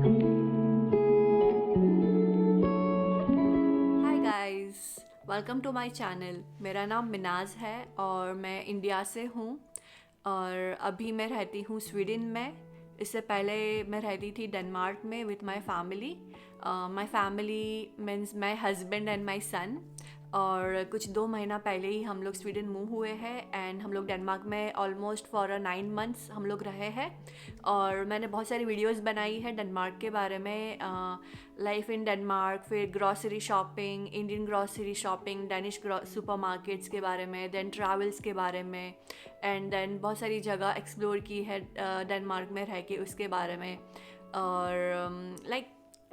Hi guys, welcome to my channel. मेरा नाम मिनाज है और मैं इंडिया से हूँ और अभी मैं रहती हूँ स्वीडन में। इससे पहले मैं रहती थी डेनमार्क में with my family. My family means my husband and my son. और कुछ 2 महीना पहले ही हम लोग स्वीडन मूव हुए हैं एंड हम लोग डेनमार्क में ऑलमोस्ट फॉर 9 मंथ्स हम लोग रहे हैं। और मैंने बहुत सारी वीडियोस बनाई है डेनमार्क के बारे में, लाइफ इन डेनमार्क, फिर grocery shopping, Indian grocery shopping, Danish supermarkets के बारे में, देन ट्रैवल्स के बारे में, एंड देन बहुत सारी जगह एक्सप्लोर की है डेनमार्क में रह के उसके बारे में। और लाइक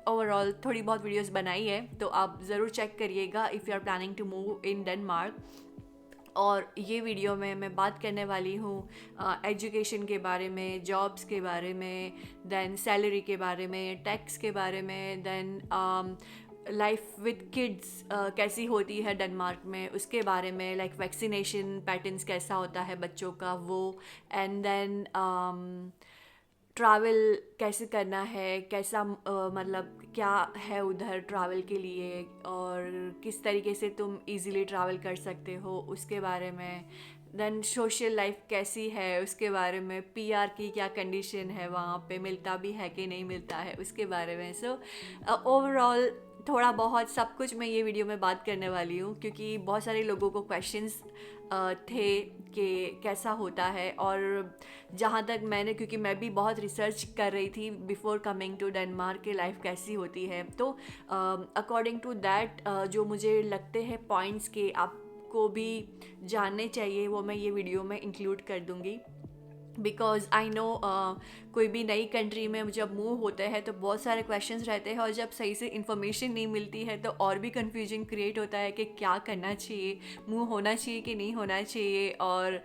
ओवरऑल थोड़ी बहुत वीडियोस बनाई है, तो आप ज़रूर चेक करिएगा if you are planning to move in Denmark. और ये वीडियो में मैं बात करने वाली हूँ एजुकेशन के बारे में, जॉब्स के बारे में, देन सैलरी के बारे में, टैक्स के बारे में, देन लाइफ विद किड्स कैसी होती है डेनमार्क में उसके बारे में, लाइक वैक्सीनेशन पैटर्न्स कैसा होता है बच्चों का वो, एंड देन ट्रैवल कैसे करना है, कैसा मतलब क्या है उधर ट्रैवल के लिए और किस तरीके से तुम इजीली ट्रैवल कर सकते हो उसके बारे में। देन सोशल लाइफ कैसी है उसके बारे में, पीआर की क्या कंडीशन है, वहाँ पे मिलता भी है कि नहीं मिलता है उसके बारे में। सो ओवरऑल थोड़ा बहुत सब कुछ मैं ये वीडियो में बात करने वाली हूँ, क्योंकि बहुत सारे लोगों को क्वेश्चंस थे कि कैसा होता है। और जहाँ तक मैंने, क्योंकि मैं भी बहुत रिसर्च कर रही थी बिफ़ोर कमिंग टू डेनमार्क की लाइफ कैसी होती है, तो अकॉर्डिंग टू दैट जो मुझे लगते हैं पॉइंट्स के आपको भी जानने चाहिए, वो मैं ये वीडियो में इंक्लूड कर दूँगी। बिकॉज आई नो कोई भी नई कंट्री में जब मूव होते हैं तो बहुत सारे क्वेश्चंस रहते हैं, और जब सही से इन्फॉर्मेशन नहीं मिलती है तो और भी कन्फ्यूजन क्रिएट होता है कि क्या करना चाहिए, मूव होना चाहिए कि नहीं होना चाहिए। और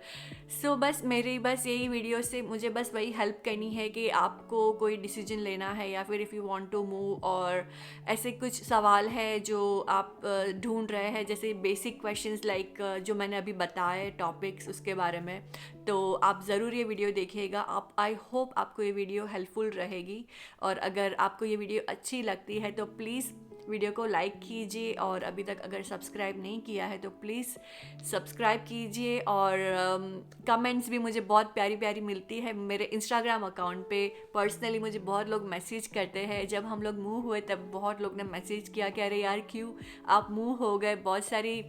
बस मेरी बस यही वीडियो से मुझे बस वही हेल्प करनी है कि आपको कोई डिसीजन लेना है या फिर if you want to move, और ऐसे कुछ सवाल है जो आप ढूंढ रहे हैं, जैसे बेसिक क्वेश्चंस लाइक जो मैंने अभी बताए टॉपिक्स उसके बारे में, तो आप ज़रूर ये वीडियो देखिएगा। आप, आई होप आपको ये वीडियो हेल्पफुल रहेगी। और अगर आपको ये वीडियो अच्छी लगती है तो प्लीज़ वीडियो को लाइक कीजिए, और अभी तक अगर सब्सक्राइब नहीं किया है तो प्लीज़ सब्सक्राइब कीजिए। और कमेंट्स भी मुझे बहुत प्यारी प्यारी मिलती है मेरे इंस्टाग्राम अकाउंट पे। पर्सनली मुझे बहुत लोग मैसेज करते हैं, जब हम लोग मूव हुए तब बहुत लोग ने मैसेज किया कि अरे यार क्यों आप मूव हो गए, बहुत सारी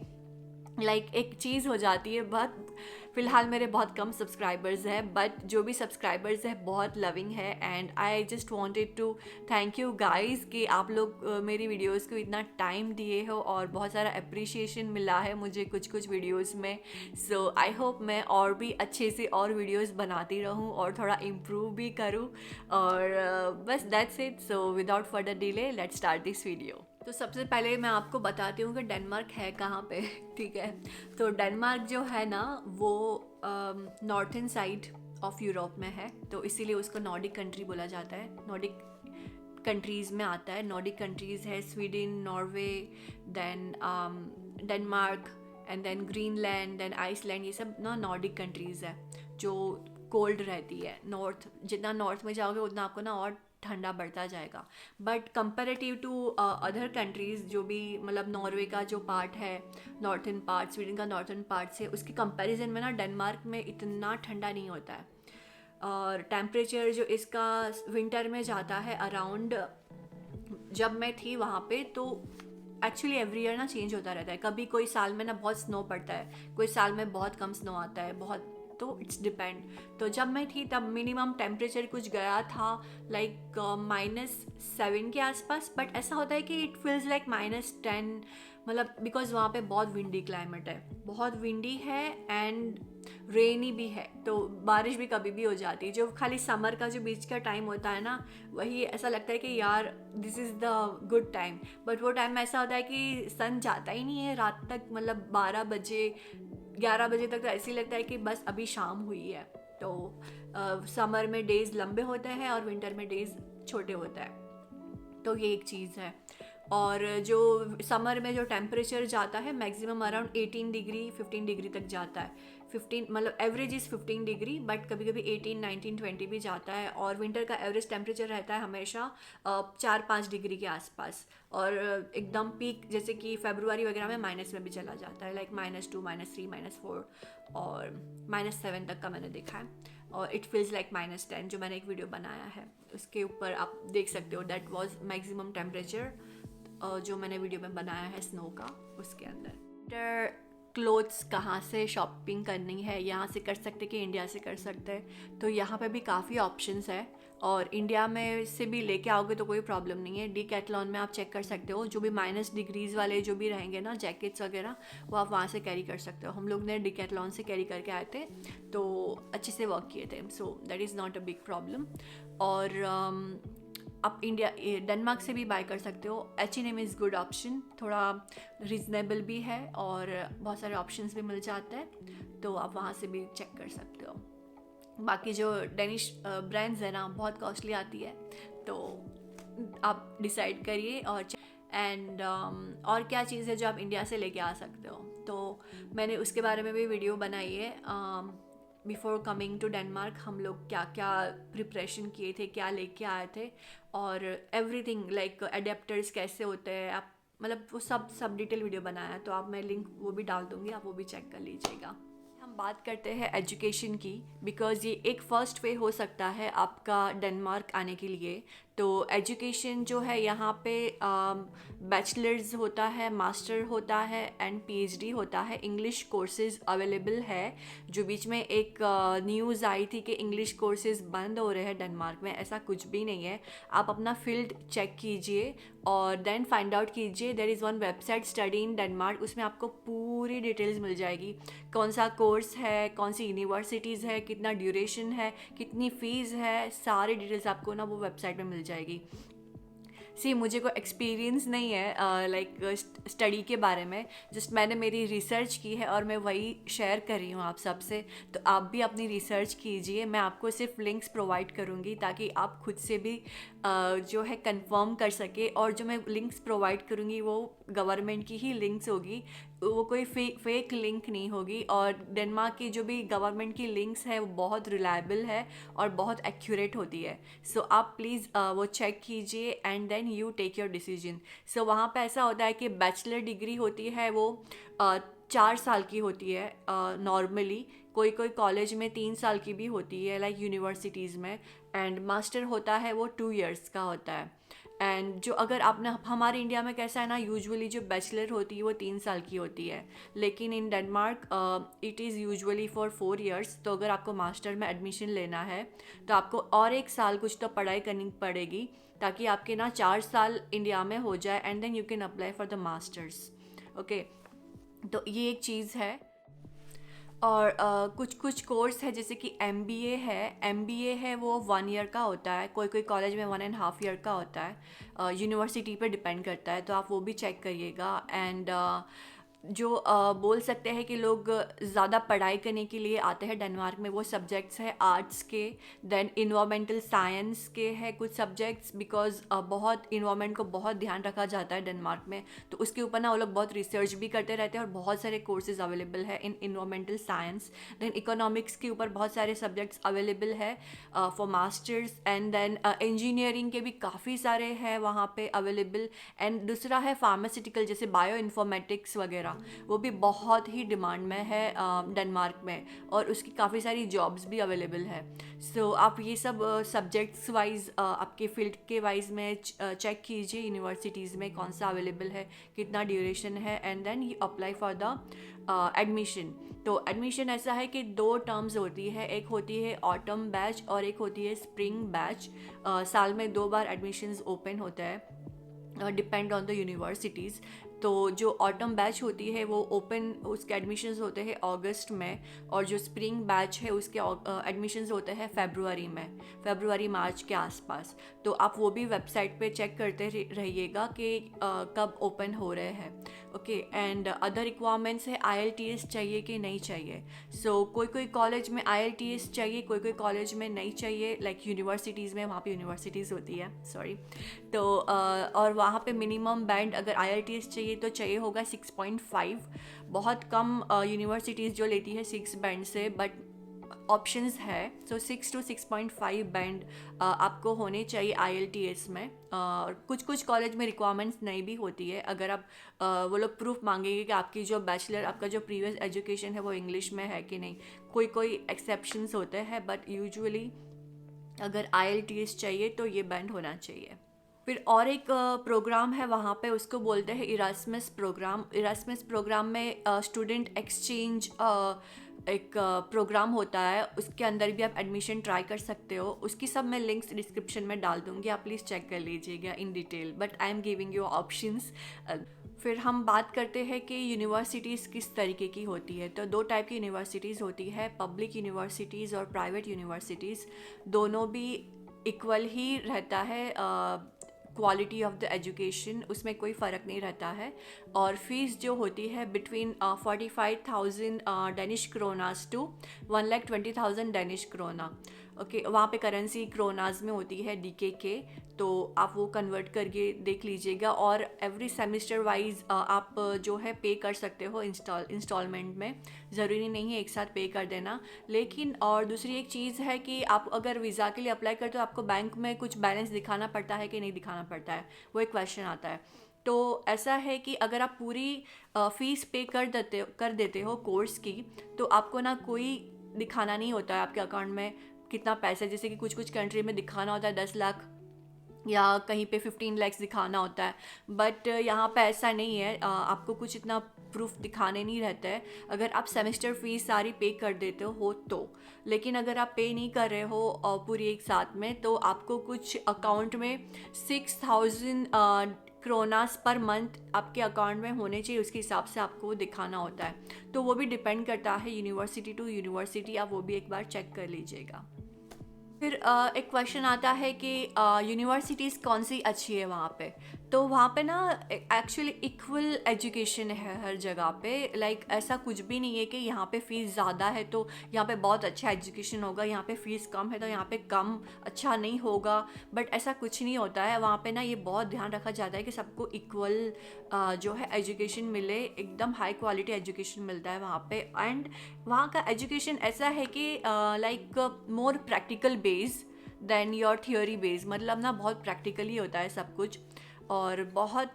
एक चीज़ हो जाती है। बहुत फ़िलहाल मेरे बहुत कम सब्सक्राइबर्स हैं, बट जो भी सब्सक्राइबर्स हैं बहुत लविंग है, and I just wanted to thank you guys कि आप लोग मेरी वीडियोस को इतना टाइम दिए हो और बहुत सारा अप्रिशिएशन मिला है मुझे कुछ कुछ वीडियोस में। सो आई होप मैं और भी अच्छे से और वीडियोस बनाती रहूं और थोड़ा इम्प्रूव भी करूं। और बस that's it. So without further delay let's start this video. तो सबसे पहले मैं आपको बताती हूँ कि डेनमार्क है कहाँ पे। ठीक है, तो डेनमार्क जो है ना वो नॉर्थन साइड ऑफ यूरोप में है, तो इसीलिए उसको नॉर्डिक कंट्री बोला जाता है। नॉर्डिक कंट्रीज़ में आता है। नॉर्डिक कंट्रीज़ है Sweden, Norway, then Denmark, and then Greenland, then Iceland. ये सब ना नॉर्डिक कंट्रीज़ है जो कोल्ड रहती है। नॉर्थ, जितना नॉर्थ में जाओगे उतना आपको ना और ठंडा बढ़ता जाएगा। But comparative to other countries, जो भी मतलब नॉर्वे का जो पार्ट है, नॉर्थन पार्ट, स्वीडन का नॉर्थन पार्ट से उसके कंपैरिजन में ना डेनमार्क में इतना ठंडा नहीं होता है। और टेम्परेचर जो इसका विंटर में जाता है अराउंड, जब मैं थी वहाँ पे तो एक्चुअली एवरी ईयर ना चेंज होता रहता है। कभी कोई साल में ना बहुत स्नो पड़ता है, कोई साल में बहुत कम स्नो आता है, बहुत, तो इट्स डिपेंड। तो जब मैं थी तब मिनिमम टेम्परेचर कुछ गया था लाइक -7 के आसपास, बट ऐसा होता है कि इट फील्स लाइक -10, मतलब बिकॉज वहाँ पे बहुत विंडी क्लाइमेट है, बहुत विंडी है एंड रेनी भी है, तो बारिश भी कभी भी हो जाती है। जो खाली समर का जो बीच का टाइम होता है ना, वही ऐसा लगता है कि यार this is the good time, but वो टाइम में ऐसा होता है कि सन जाता ही नहीं है रात तक, मतलब 12 बजे 11 बजे तक तो ऐसे ही लगता है कि बस अभी शाम हुई है। तो समर में डेज़ लंबे होते हैं और विंटर में डेज़ छोटे होते हैं, तो ये एक चीज़ है। और जो समर में जो टेम्परेचर जाता है मैक्सिमम अराउंड 18 डिग्री 15 डिग्री तक जाता है, 15 मतलब एवरेज इज़ 15 डिग्री, बट कभी कभी 18, 19, 20 भी जाता है। और विंटर का एवरेज टेम्परेचर रहता है हमेशा 4-5 डिग्री के आसपास। और एकदम पीक जैसे कि फरवरी वगैरह में माइनस में भी चला जाता है, लाइक -2, -3, -4 और -7 तक का मैंने देखा है। और इट फील्स लाइक -10, जो मैंने एक वीडियो बनाया है उसके ऊपर आप देख सकते हो। दैट वाज मैक्सिमम टेम्परेचर जो मैंने वीडियो में बनाया है स्नो का, उसके अंदर। क्लोथ्स कहाँ से शॉपिंग करनी है, यहाँ से कर सकते कि इंडिया से कर सकते हैं, तो यहाँ पे भी काफ़ी ऑप्शंस है। और इंडिया में से भी लेके आओगे तो कोई प्रॉब्लम नहीं है। डीकैथलॉन में आप चेक कर सकते हो, जो भी -डिग्रीज वाले जो भी रहेंगे ना जैकेट्स वगैरह, वो आप वहाँ से कैरी कर सकते हो। हम लोग ने डीकैथलॉन से कैरी करके आए थे, तो अच्छे से वर्क किए थे, सो that is not a big problem. और आप इंडिया डेनमार्क से भी बाय कर सकते हो। H&M इज़ गुड ऑप्शन, थोड़ा रिजनेबल भी है और बहुत सारे ऑप्शंस भी मिल जाते हैं, तो आप वहाँ से भी चेक कर सकते हो। बाकी जो डेनिश ब्रांड्स है ना, बहुत कॉस्टली आती है, तो आप डिसाइड करिए। और क्या चीज़ है जो आप इंडिया से लेके आ सकते हो, तो मैंने उसके बारे में भी वीडियो बनाई है। बिफोर कमिंग टू डेनमार्क हम लोग क्या क्या प्रिपरेशन किए थे, क्या लेके आए थे, और एवरीथिंग लाइक अडेप्टर्स कैसे होते हैं, आप मतलब वो सब डिटेल वीडियो बनाया है, तो आप मैं लिंक वो भी डाल दूँगी, आप वो भी चेक कर लीजिएगा। हम बात करते हैं एजुकेशन की, बिकॉज़ ये एक फ़र्स्ट वे हो सकता है आपका डेनमार्क आने के लिए। तो एजुकेशन जो है यहाँ पे बैचलर्स होता है, मास्टर होता है एंड पीएचडी होता है। इंग्लिश कोर्सेज अवेलेबल है, जो बीच में एक न्यूज़ आई थी कि इंग्लिश कोर्सेज बंद हो रहे हैं डेनमार्क में। ऐसा कुछ भी नहीं है, आप अपना फील्ड चेक कीजिए और देन फाइंड आउट कीजिए। There is one website study in Denmark, उसमें आपको पूरी डिटेल्स मिल जाएगी, कौन सा कोर्स है, कौन सी यूनिवर्सिटीज़ है, कितना ड्यूरेशन है, कितनी फ़ीस है, सारी डिटेल्स आपको ना वो वेबसाइट में मिल जाएगी। मुझे कोई एक्सपीरियंस नहीं है लाइक स्टडी के बारे में, जस्ट मैंने मेरी रिसर्च की है और मैं वही शेयर कर रही हूँ आप सबसे। तो आप भी अपनी रिसर्च कीजिए, मैं आपको सिर्फ लिंक्स प्रोवाइड करूँगी ताकि आप खुद से भी जो है कंफर्म कर सके। और जो मैं लिंक्स प्रोवाइड करूँगी वो गवर्नमेंट की ही लिंक्स होगी, वो कोई फेक लिंक नहीं होगी। और डेनमार्क की जो भी गवर्नमेंट की लिंक्स है वो बहुत रिलायबल है और बहुत एक्यूरेट होती है। सो आप प्लीज़ वो चेक कीजिए and then you take your decision. So वहाँ पे ऐसा होता है कि बैचलर डिग्री होती है वो 4 साल की होती है नॉर्मली, कोई कोई कॉलेज में 3 साल की भी होती है लाइक यूनिवर्सिटीज़ में। एंड मास्टर होता है वो 2 इयर्स का होता है। एंड जो अगर आपने हमारे इंडिया में कैसा है ना, यूजुअली जो बैचलर होती है वो 3 साल की होती है, लेकिन इन Denmark it is usually for 4 years. तो अगर आपको मास्टर में एडमिशन लेना है तो आपको और 1 साल कुछ तो पढ़ाई करनी पड़ेगी, ताकि आपके ना 4 साल इंडिया में हो जाए and then you can apply for the masters. Okay, तो ये एक चीज़ है। और कुछ कुछ कोर्स है जैसे कि MBA है वो 1 ईयर का होता है, कोई कोई कॉलेज में 1.5 ईयर का होता है, यूनिवर्सिटी पे डिपेंड करता है, तो आप वो भी चेक करिएगा। एंड जो बोल सकते हैं कि लोग ज़्यादा पढ़ाई करने के लिए आते हैं डेनमार्क में, वो सब्जेक्ट्स है आर्ट्स के, देन इन्वायरमेंटल साइंस के है कुछ सब्जेक्ट्स, बिकॉज बहुत इन्वायरमेंट को बहुत ध्यान रखा जाता है डेनमार्क में, तो उसके ऊपर ना वो लोग बहुत रिसर्च भी करते रहते हैं और बहुत सारे कोर्सेज अवेलेबल है in environmental science. Then economics के ऊपर बहुत सारे सब्जेक्ट्स अवेलेबल है for masters. And then engineering के भी काफ़ी सारे हैं वहाँ पे अवेलेबल। एंड दूसरा है फार्मास्यूटिकल, जैसे बायो इन्फॉर्मेटिक्स वगैरह, वो भी बहुत ही डिमांड में है डेनमार्क में, और उसकी काफ़ी सारी जॉब्स भी अवेलेबल है। सो आप ये सब सब्जेक्ट्स वाइज आपके फील्ड के वाइज में चेक कीजिए यूनिवर्सिटीज़ में कौन सा अवेलेबल है, कितना ड्यूरेशन है, and then you apply for the admission. तो एडमिशन ऐसा है कि 2 टर्म्स होती है, एक होती है ऑटम बैच और एक होती है स्प्रिंग बैच। साल में 2 बार एडमिशन्स ओपन होता है, डिपेंड ऑन द यूनिवर्सिटीज़। तो जो ऑटम बैच होती है वो ओपन, उसके एडमिशन्स होते हैं अगस्त में, और जो स्प्रिंग बैच है उसके एडमिशन्स होते हैं फरवरी मार्च के आसपास। तो आप वो भी वेबसाइट पे चेक करते रहिएगा कि कब ओपन हो रहे हैं। ओके, एंड अदर रिक्वायरमेंट्स है IELTS चाहिए कि नहीं चाहिए। सो कोई कोई कॉलेज में IELTS चाहिए, कोई कोई कॉलेज में नहीं चाहिए, लाइक यूनिवर्सिटीज़ में, वहाँ पे यूनिवर्सिटीज़ होती है, सॉरी। तो और वहाँ पे मिनिमम बैंड अगर IELTS चाहिए चाहिए तो चाहिए होगा 6.5। बहुत कम यूनिवर्सिटीज़ जो लेती है 6 बैंड से, बट ऑप्शंस है। सो 6 to 6.5 बैंड आपको होने चाहिए IELTS में। और कुछ कुछ कॉलेज में रिक्वायरमेंट्स नहीं भी होती है। अगर आप वो लोग प्रूफ मांगेंगे कि आपकी जो बैचलर, आपका जो प्रीवियस एजुकेशन है वो इंग्लिश में है कि नहीं। कोई कोई एक्सेप्शंस होते हैं, बट यूजुअली अगर IELTS चाहिए तो ये बैंड होना चाहिए। फिर और एक प्रोग्राम है वहाँ पे, उसको बोलते हैं इरास्मस प्रोग्राम। इरास्मस प्रोग्राम में स्टूडेंट एक्सचेंज एक प्रोग्राम होता है, उसके अंदर भी आप एडमिशन ट्राई कर सकते हो। उसकी सब मैं लिंक्स डिस्क्रिप्शन में डाल दूँगी, आप प्लीज़ चेक कर लीजिएगा in detail, but I am giving you options. फिर हम बात करते हैं कि यूनिवर्सिटीज़ किस तरीके की होती है। तो 2 टाइप की यूनिवर्सिटीज़ होती है, पब्लिक यूनिवर्सिटीज़ और प्राइवेट यूनिवर्सिटीज़। दोनों भी इक्वल ही रहता है क्वालिटी ऑफ द एजुकेशन, उसमें कोई फ़र्क नहीं रहता है। और फीस जो होती है between 45,000 Danish kronas to 1,20,000 Danish krona. Okay, वहाँ पे करेंसी क्रोनाज में होती है DKK, तो आप वो कन्वर्ट करके देख लीजिएगा। और एवरी सेमेस्टर वाइज आप जो है पे कर सकते हो इंस्टॉलमेंट में, ज़रूरी नहीं है एक साथ पे कर देना। लेकिन और दूसरी एक चीज़ है कि आप अगर वीज़ा के लिए अप्लाई करते हो, आपको बैंक में कुछ बैलेंस दिखाना पड़ता है कि नहीं दिखाना पड़ता है, वो एक क्वेश्चन आता है। तो ऐसा है कि अगर आप पूरी फ़ीस पे कर देते हो कोर्स की, तो आपको ना कोई दिखाना नहीं होता है आपके अकाउंट में कितना पैसा। जैसे कि कुछ कुछ कंट्री में दिखाना होता है 10 लाख या कहीं पे 15 lakhs दिखाना होता है, बट यहाँ पे ऐसा नहीं है। आपको कुछ इतना प्रूफ दिखाने नहीं रहता है अगर आप सेमेस्टर फीस सारी पे कर देते हो तो। लेकिन अगर आप पे नहीं कर रहे हो पूरी एक साथ में, तो आपको कुछ अकाउंट में 6,000 क्रोनास पर मंथ आपके अकाउंट में होने चाहिए, उसके हिसाब से आपको वो दिखाना होता है। तो वो भी डिपेंड करता है यूनिवर्सिटी टू यूनिवर्सिटी, आप वो भी एक बार चेक कर लीजिएगा। फिर एक क्वेश्चन आता है कि यूनिवर्सिटीज़ कौन सी अच्छी है वहाँ पे। तो वहाँ पे ना एक्चुअली इक्वल एजुकेशन है हर जगह पे। लाइक ऐसा कुछ भी नहीं है कि यहाँ पे फ़ीस ज़्यादा है तो यहाँ पे बहुत अच्छा एजुकेशन होगा, यहाँ पे फ़ीस कम है तो यहाँ पे कम अच्छा नहीं होगा। बट ऐसा कुछ नहीं होता है वहाँ पे ना, ये बहुत ध्यान रखा जाता है कि सबको इक्वल जो है एजुकेशन मिले, एकदम हाई क्वालिटी एजुकेशन मिलता है वहाँ पे। एंड वहाँ का एजुकेशन ऐसा है कि like more practical base than your theory base. मतलब ना बहुत प्रैक्टिकली होता है सब कुछ। और बहुत,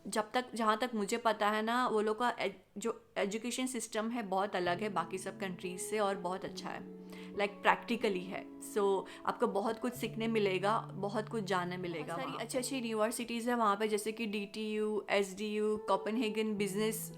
जब तक जहाँ तक मुझे पता है ना, वो लोग का जो एजुकेशन सिस्टम है बहुत अलग है बाकी सब कंट्रीज से और बहुत अच्छा है, लाइक प्रैक्टिकली है। सो आपको बहुत कुछ सीखने मिलेगा, बहुत कुछ जानने मिलेगा। सारी अच्छी अच्छी यूनिवर्सिटीज़ है वहाँ पे, जैसे कि DTU, SDU, कोपेनहेगन बिजनेस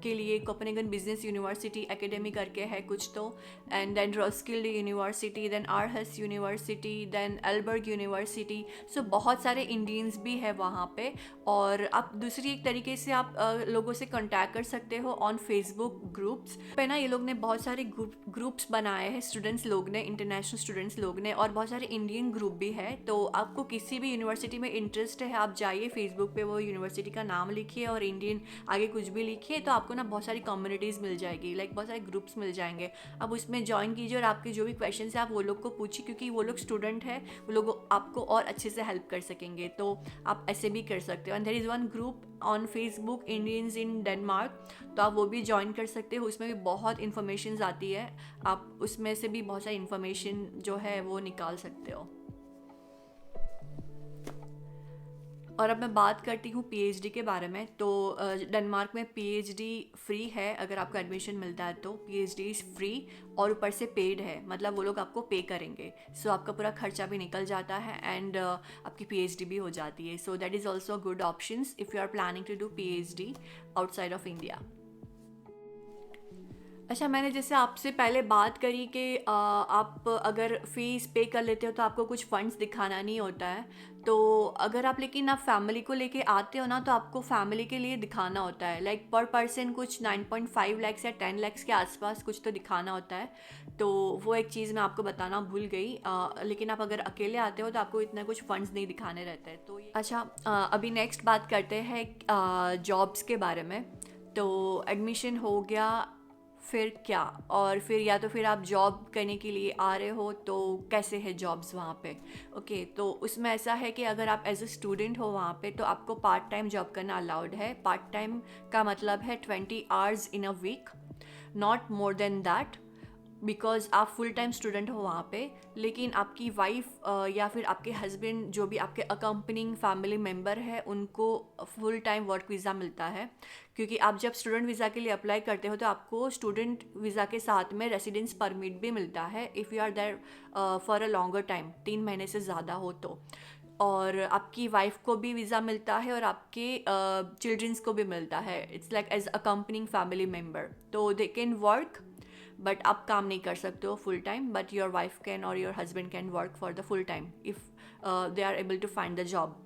के लिए कोपेनहेगन बिजनेस यूनिवर्सिटी एकेडमी करके है कुछ तो, and then Roskilde university, then Aarhus university, then Aalborg university. So बहुत सारे इंडियंस भी है वहाँ पे। और आप दूसरी एक तरीके से आप लोगों से कांटेक्ट कर सकते हो ऑन फेसबुक ग्रुप्स पे ना। ये लोग ने बहुत सारे ग्रुप्स बनाए हैं, स्टूडेंट्स लोग ने, इंटरनेशनल स्टूडेंट्स लोग ने, और बहुत सारे इंडियन ग्रुप भी है। तो आपको किसी भी यूनिवर्सिटी में इंटरेस्ट है, आप जाइए फेसबुक पे, वो यूनिवर्सिटी का नाम लिखिए और इंडियन आगे कुछ भी लिखिए, तो आपको ना बहुत सारी कम्युनिटीज़ मिल जाएगी, लाइक बहुत सारे ग्रुप्स मिल जाएंगे। अब उसमें ज्वाइन कीजिए और आपके जो भी क्वेश्चन है आप वो लोग को पूछिए, क्योंकि वो लोग स्टूडेंट है, वो लोग आपको और अच्छे से हेल्प कर सकेंगे। तो आप ऐसे भी कर सकते हो। And there is one group on Facebook, Indians in Denmark, तो आप वो भी ज्वाइन कर सकते हो। उसमें भी बहुत इन्फॉर्मेशन आती है, आप उसमें से भी बहुत सारी इन्फॉर्मेशन जो है वो निकाल सकते हो। और अब मैं बात करती हूँ PhD के बारे में। तो डेनमार्क में PhD फ्री है, अगर आपको एडमिशन मिलता है तो PhD इज़ फ्री, और ऊपर से पेड है, मतलब वो लोग आपको पे करेंगे। सो आपका पूरा खर्चा भी निकल जाता है एंड आपकी PhD भी हो जाती है। So that is also good options if you are planning to do PhD outside of India. अच्छा, मैंने जैसे आपसे पहले बात करी कि आप अगर फ़ीस पे कर लेते हो तो आपको कुछ फ़ंड्स दिखाना नहीं होता है। तो अगर आप लेकिन आप फैमिली को लेके आते हो ना, तो आपको फैमिली के लिए दिखाना होता है, लाइक पर पर्सन कुछ 9.5 lakhs या 10 lakhs के आसपास कुछ तो दिखाना होता है। तो वो एक चीज़ मैं आपको बताना भूल गई। लेकिन आप अगर अकेले आते हो तो आपको इतना कुछ फ़ंड्स नहीं दिखाने रहते हैं। तो अच्छा, अभी नेक्स्ट बात करते हैं जॉब्स के बारे में। तो एडमिशन हो गया फिर क्या, और फिर या तो फिर आप जॉब करने के लिए आ रहे हो तो कैसे है जॉब्स वहाँ पे। ओके, तो उसमें ऐसा है कि अगर आप एज अ स्टूडेंट हो वहाँ पे तो आपको पार्ट टाइम जॉब करना अलाउड है। पार्ट टाइम का मतलब है 20 hours in a week, not more than that, because आप फुल टाइम स्टूडेंट हो वहाँ पे। लेकिन आपकी वाइफ या फिर आपके हस्बैंड जो भी आपके अकम्पनिंग फैमिली मेम्बर है उनको फुल टाइम वर्क वीज़ा मिलता है, क्योंकि आप जब स्टूडेंट वीज़ा के लिए अप्लाई करते हो तो आपको स्टूडेंट वीज़ा के साथ में रेसिडेंस परमिट भी मिलता है if you are there for a longer time, 3 महीने से ज़्यादा हो तो। और आपकी वाइफ को भी वीज़ा मिलता है और आपके चिल्ड्रंस को भी मिलता है। It's like as accompanying family member, तो दे कैन वर्क, बट आप काम नहीं कर सकते हो full time, but your wife can और your husband can work for the full time if they are able to find the job.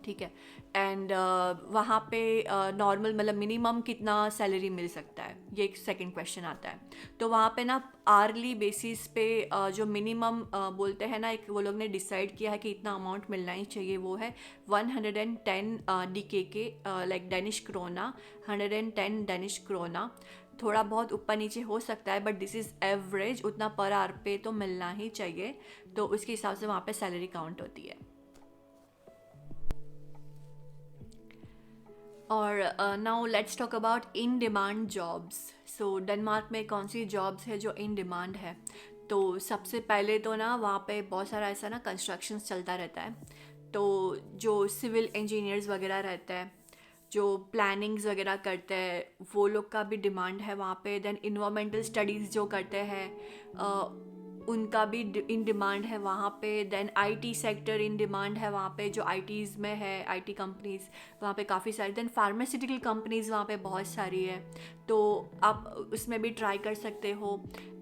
ठीक है। एंड वहाँ पे नॉर्मल मतलब मिनिमम कितना सैलरी मिल सकता है, ये एक सेकंड क्वेश्चन आता है। तो वहाँ पे ना आर्ली बेसिस पे जो मिनिमम बोलते हैं ना, एक वो लोग ने डिसाइड किया है कि इतना अमाउंट मिलना ही चाहिए, वो है 110 DKK, like Danish krona, 110 Danish krona. थोड़ा बहुत ऊपर नीचे हो सकता है बट दिस इज़ एवरेज, उतना पर आवर पे तो मिलना ही चाहिए। तो उसके हिसाब से वहाँ पे सैलरी काउंट होती है। और now let's talk about in demand jobs. So Denmark में कौन सी जॉब्स है जो इन डिमांड है। तो सबसे पहले तो ना वहाँ पे बहुत सारा ऐसा ना कंस्ट्रक्शंस चलता रहता है, तो जो सिविल इंजीनियर्स वगैरह रहते हैं, जो प्लानिंग्स वगैरह करते हैं, वो लोग का भी डिमांड है वहाँ पे। देन इन्वायरमेंटल स्टडीज़ जो करते हैं उनका भी इन डिमांड है वहाँ पे। Then IT sector in demand है वहाँ पे, जो आईटीज़ में है, आईटी कंपनीज़ वहाँ पे काफ़ी सारी। देन फार्मास्यूटिकल कंपनीज़ वहाँ पे बहुत सारी है, तो आप उसमें भी ट्राई कर सकते हो।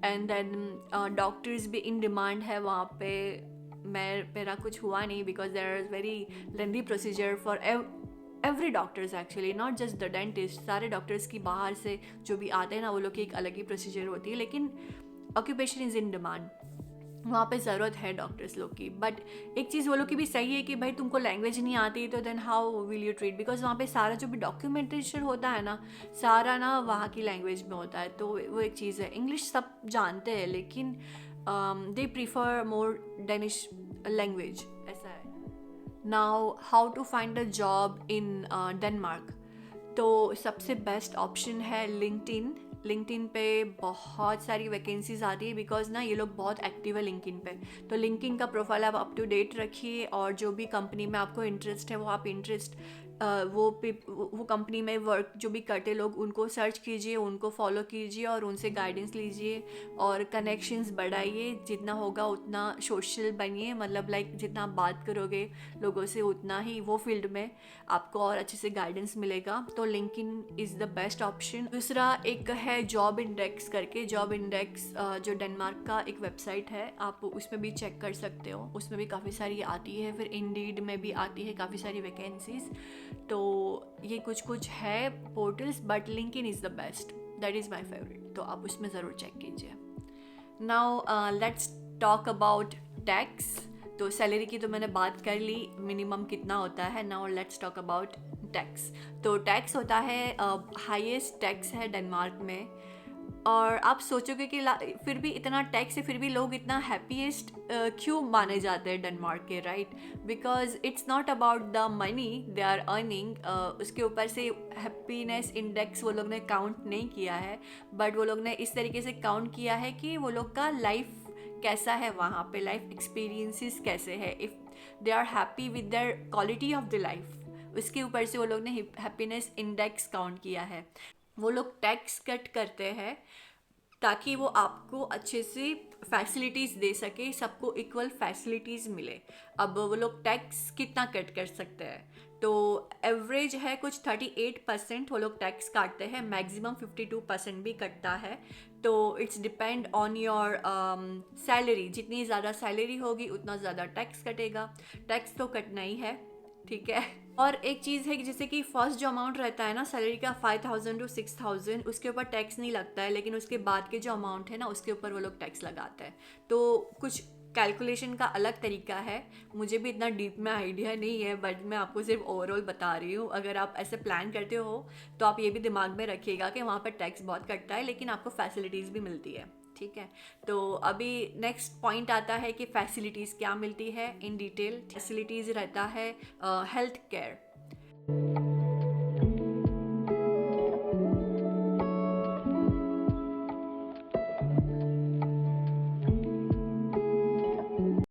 एंड देन डॉक्टर्स भी इन डिमांड है वहाँ पे। मेरा कुछ हुआ नहीं because there is very lengthy procedure for every doctors actually, not just the dentist. सारे डॉक्टर्स की बाहर से जो भी आते हैं ना, वो लोग की एक अलग ही प्रोसीजर होती है, लेकिन ऑक्यूपेशन इज़ इन डिमांड, वहाँ पे ज़रूरत है डॉक्टर्स लोग की। बट एक चीज़ वो लोग की भी सही है कि भाई तुमको लैंग्वेज नहीं आती तो then how will you treat, because वहाँ पे सारा जो भी डॉक्यूमेंटेशन होता है ना, सारा ना वहाँ की लैंग्वेज में होता है। तो वो एक चीज़ है। इंग्लिश सब जानते हैं लेकिन they prefer more Danish language, ऐसा है। Now how to find a job in Denmark. तो सबसे बेस्ट ऑप्शन है लिंक्डइन। लिंक्डइन पे बहुत सारी वैकेंसीज आती है बिकॉज ना ये लोग बहुत एक्टिव है लिंक्डइन पे। तो लिंक्डइन का प्रोफाइल आप अप टू डेट रखिए, और जो भी कंपनी में आपको इंटरेस्ट है वो आप वो कंपनी में वर्क जो भी करते लोग उनको सर्च कीजिए, उनको फॉलो कीजिए और उनसे गाइडेंस लीजिए और कनेक्शंस बढ़ाइए। जितना होगा उतना सोशल बनिए, मतलब लाइक जितना आप बात करोगे लोगों से उतना ही वो फील्ड में आपको और अच्छे से गाइडेंस मिलेगा। तो LinkedIn is the best option. दूसरा एक है जॉब इंडेक्स करके। जॉब इंडेक्स जो डेनमार्क का एक वेबसाइट है, आप उसमें भी चेक कर सकते हो, उसमें भी काफ़ी सारी आती है। फिर इंडीड में भी आती है काफ़ी सारी वैकेंसीज। तो ये कुछ है portals, but LinkedIn is the best, that is my favourite, तो आप उसमें ज़रूर चेक कीजिए। Now let's talk about tax. तो सैलरी की तो मैंने बात कर ली, मिनिमम कितना होता है। Now let's talk about tax. तो टैक्स होता है हाईएस्ट टैक्स है डेनमार्क में। और आप सोचोगे कि फिर भी इतना टैक्स है, फिर भी लोग इतना हैप्पीएस्ट क्यों माने जाते हैं डेनमार्क के, right? Because it's not about the money they are earning. उसके ऊपर से हैप्पीनेस इंडेक्स वो लोग ने काउंट नहीं किया है, बट वो लोग ने इस तरीके से काउंट किया है कि वो लोग का लाइफ कैसा है वहाँ पे, लाइफ एक्सपीरियंसेस कैसे है, if they are happy with their quality of the life, उसके ऊपर से वो लोग ने हैप्पीनेस इंडेक्स काउंट किया है। वो लोग टैक्स कट करते हैं ताकि वो आपको अच्छे से फैसिलिटीज़ दे सके, सबको इक्वल फैसिलिटीज़ मिले। अब वो लोग टैक्स कितना कट कर सकते हैं, तो एवरेज है कुछ 38% वो लोग टैक्स काटते हैं, मैक्सिमम 52% भी कटता है। तो it's depend on your salary, जितनी ज़्यादा सैलरी होगी उतना ज़्यादा टैक्स कटेगा। टैक्स तो कटना ही है, ठीक है। और एक चीज़ है कि जैसे कि फर्स्ट जो अमाउंट रहता है ना सैलरी का 5000 to 6000, उसके ऊपर टैक्स नहीं लगता है, लेकिन उसके बाद के जो अमाउंट है ना उसके ऊपर वो लोग टैक्स लगाते हैं। तो कुछ कैलकुलेशन का अलग तरीका है, मुझे भी इतना डीप में आइडिया नहीं है, बट मैं आपको सिर्फ ओवरऑल बता रही हूँ। अगर आप ऐसे प्लान करते हो तो आप ये भी दिमाग में रखिएगा कि वहाँ पर टैक्स बहुत कटता है लेकिन आपको फैसिलिटीज़ भी मिलती है। ठीक है, तो अभी नेक्स्ट पॉइंट आता है कि फैसिलिटीज़ क्या मिलती है इन डिटेल। फैसिलिटीज़ रहता है हेल्थ केयर।